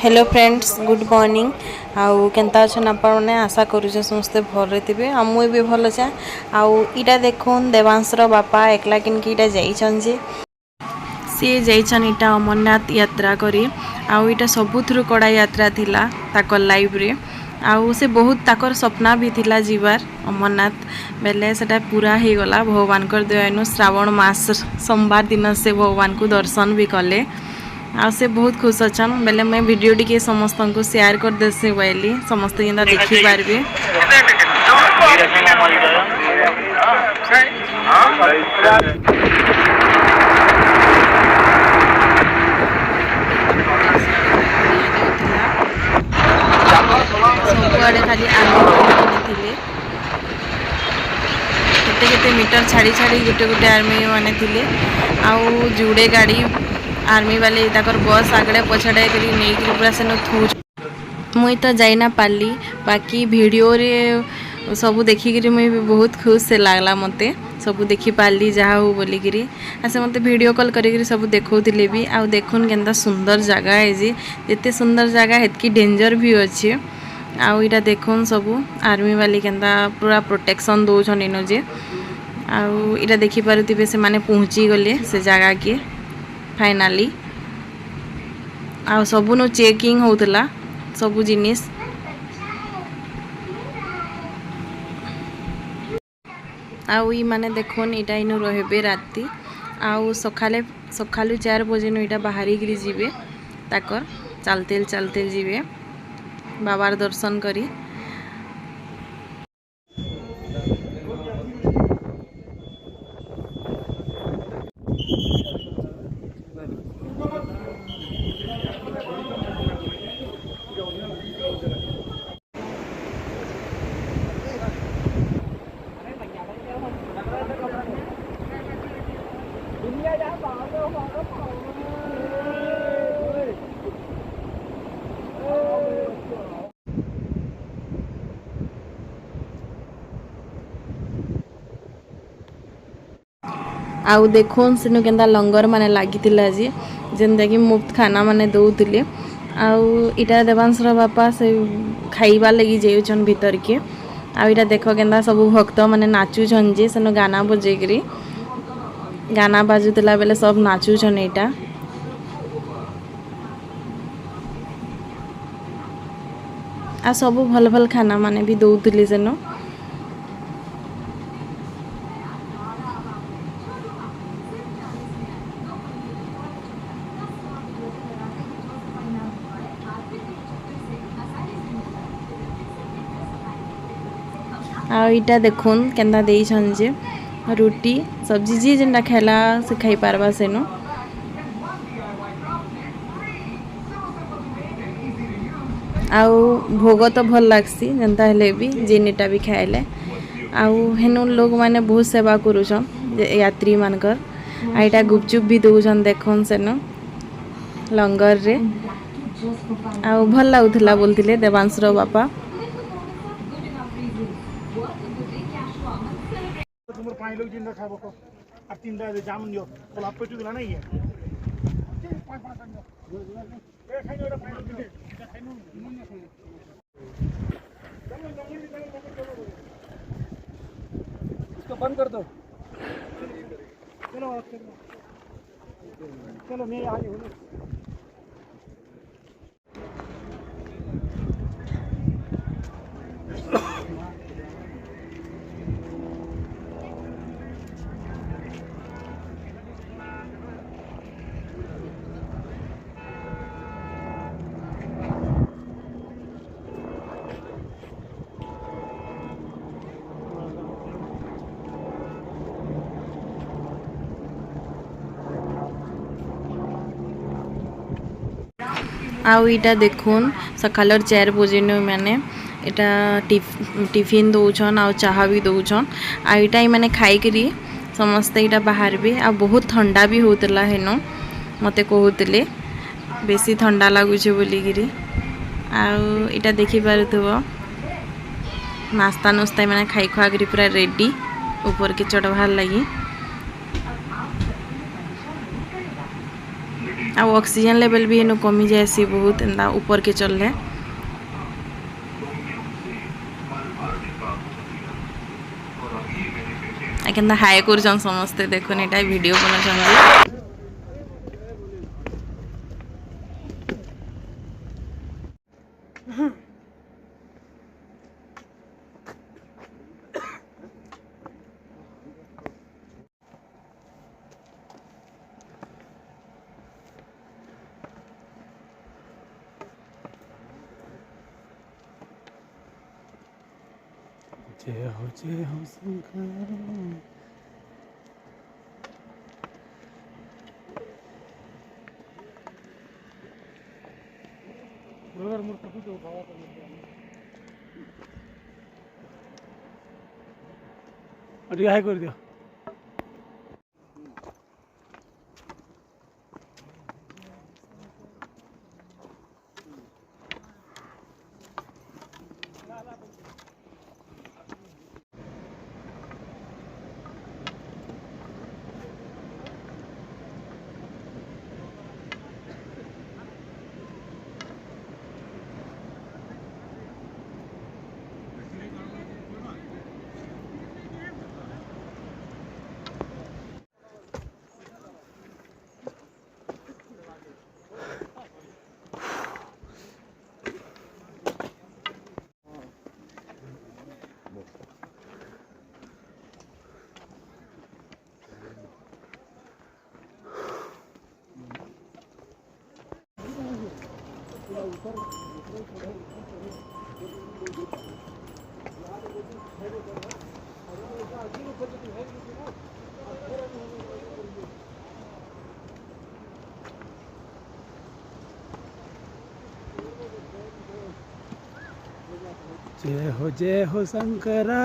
Hello friends good morning आउ केनता अछन आपने आशा करूछे समस्ते भल थे आ मुई भी भल छे आउ इटा देखुन देवांशर बापा एकला किनकी इटा जाइछन जे सी जाइछन इटा अमरनाथ यात्रा करी आउ इटा सबुथुरु कड़ा यात्रा थिला ताकर लाइफ रे आउ से बहुत ताकर सपना भी थिला जीवार अमरनाथ बेले सेटा पूरा हे गला भगवान कर दयानु श्रावण मास सोमवार दिन से भगवान को दर्शन भी कले आ से बहुत खुश अच्छन बेले मैं वीडियो टी समस्त को शेयर कर देसी बोली समस्त जेनता देखी पारे सबुआड़े खाली आर्मी केते मीटर छाड़ी छाड़ी गोटे गोटे आर्मी माने थिले आउ जुड़े गाड़ी आर्मी वाले ताकर बस आगड़े पछाड़े करी नहीं पूरा सेन थू मुई तो जाइना पाली बाकी वीडियो रे सब देखिकी मुई भी बहुत खुश से लागला मते सब देखी पाली जहा हो बोलिकी से मते वीडियो कॉल करी सब देखौथिले भी आउ देखुन केनता सुंदर जगह है जी जिते सुंदर जगह हेतकी डेंजर भी अच्छे आउ इटा देखुन सब आर्मी वाली केनता पूरा प्रोटेक्शन दौन इन जे आउ इटा देखी पारुथिबे से माने पहुँची गले से जगह के फाइनाली आ सबुनु चेकिंग होतला सबु जिनिस आउ ई माने देखोन इटा इनु रहबे राती आउ सखालु 4 बजे नु इटा बाहरी गिरी जिबे ताकर चलते जिबे बाबार दर्शन करी आउ देखुन सेनु केनता लंगर माने लागितिला जी जेनता कि मुफ्त खाना माने दउतिले आउ इटा देवांशर बापा से खाइबा लगी जेउछन भीतर के आउ इटा देखो केनता सब भक्त माने नाचुछन जे सेनु गाना बजेकरी गाना बाजुतिला बेले सब नाचुछन इटा आ सब भल भल खाना माने भी दउतिले सेनु आ इटा देखुन केनता देइछन जे रोटी सब्जी जी जेनटा खेला से खाई पारबा सेनु आउ भोग तो भल लागसी जेनता हेले भी जेनेटा भी खाइले आउ हेनु लोग माने बहुत सेवा करूछन यात्री मानकर आ इटा गुपचुप भी दउछन देखुन सेनु लंगर रे आउ भल लाउथला बोलथिले देवांशर बापा पानी लोग जिंदा खाबो को अब 3 दा जामुन दियो बोल आप पेटू दिला नहीं है 5 ए खाइ ओटा पानी लोग दे खाइनु निमन खाइ इसको बंद कर दो चलो चलो मैं आ रही हूं आउ इटा देखुन सकालर 4 बजे न माने इटा टिफिन दउछन आउ चाहा भी दउछन आ इटा ई माने खाई करी समस्त इटा बाहर भी आ बहुत ठंडा भी होतला हेनो मते कहउतले बेसी ठंडा लागुछे बोली गिरी आउ इटा देखि पारुथबो नास्ता नुस्ता माने खाई खुआ करी पूरा रेडी ऊपर के चढ़ बाहर लगी आ ऑक्सीजन लेवल भी इनु कमी जाएसी बहुत एंदा ऊपर के चलले केन्ता हाय करछन समस्ते देखुन एटा वीडियो बनछन जय हो शंकर ब्रदर मोर कभी तो खावा कर हाय कर दियो जय हो शंकरा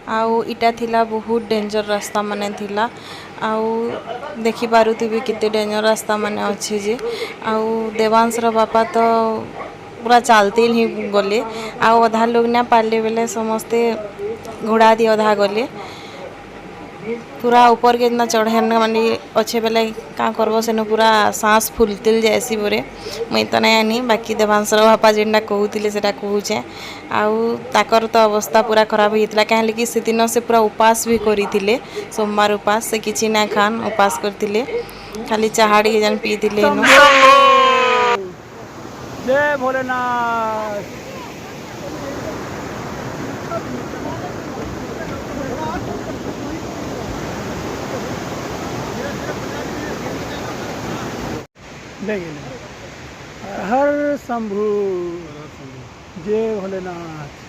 आउ इटा थिला बहुत डेंजर रास्ता माने थिला आउ देखि पारुथिबे केते डेंजर रास्ता माने अछि जे आउ देवांश रो बापा तो पूरा चलते ही गले आउ अधा लोग ना पारले बेले समस्ते घोड़ा दी अधा गले पूरा ऊपर के इतना चढ़े माने अच्छे बेले का करबो सेनो पूरा सांस फुलतिल जैसी बोरे मैं तो नहीं आनी बाकी देवांशर बापा जेनटा कहूतिले सेटा कहूचे आउ ताकर तो अवस्था पूरा खराब होइतला काहे कि से दिन से पूरा उपास भी करितिले सोमवार उपास से किछि ना खान उपास करतिले खाली चाहाड़ी के जन पीतिले नो जय भोलेनाथ हर शंभु जय भोलेनाथ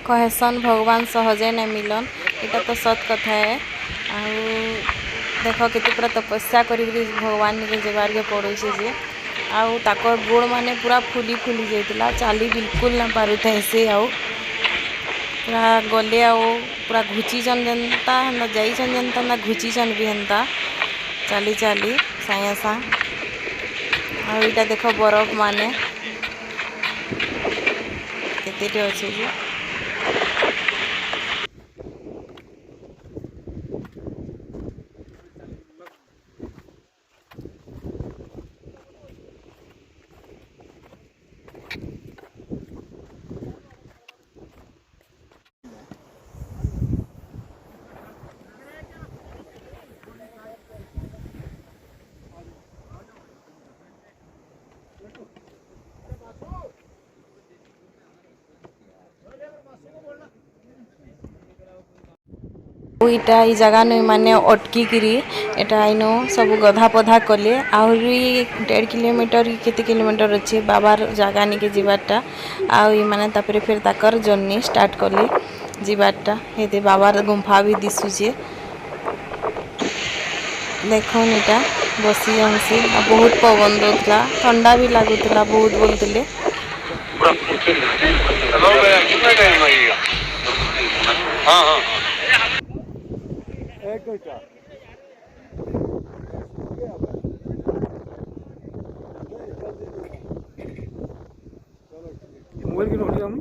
कहसन भगवान सहजे न मिलन इटा तो सत कथा है। आउ देख केते पूरा तपस्या करी भगवान के जबार के पड़ोसे जे आउ ताकर गोड़ माने पूरा फुली फुली जाइतिला चाली बिल्कुल ना पारुथे से आउ पूरा गले आउ पूरा घुचीचन जनता ना जाइचन जनता ना घुचीचन भी हंता चाली चाली साया सा आउ इटा देख बरफ माने केते अच्छे जे इटा जगह नहीं माने अटकिकी एटा आईनो सब गधा पधा कले आहरी 1.5 किलोमीटर केते किलोमीटर अच्छे बाबार जगह निके जीवारटा आई माने तापरे फिर ताकर जर्नी स्टार्ट कले जीवारटा हेते बाबार गुंफा भी दिसुचे देखन इटा बसी हमसे बहुत पवन दोला ठंडा भी लागुतला बहुत बोलते मोबाइल की नोट हम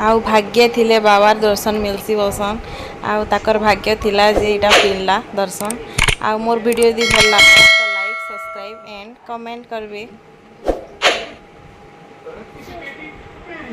आउ भाग्य थिले बाबार दर्शन मिलसी बसन आउ ताकर भाग्य थिला जे इटा पिलला दर्शन आउ मोर वीडियो यदि भल लागला तो लाइक सब्सक्राइब एंड कमेंट करबे।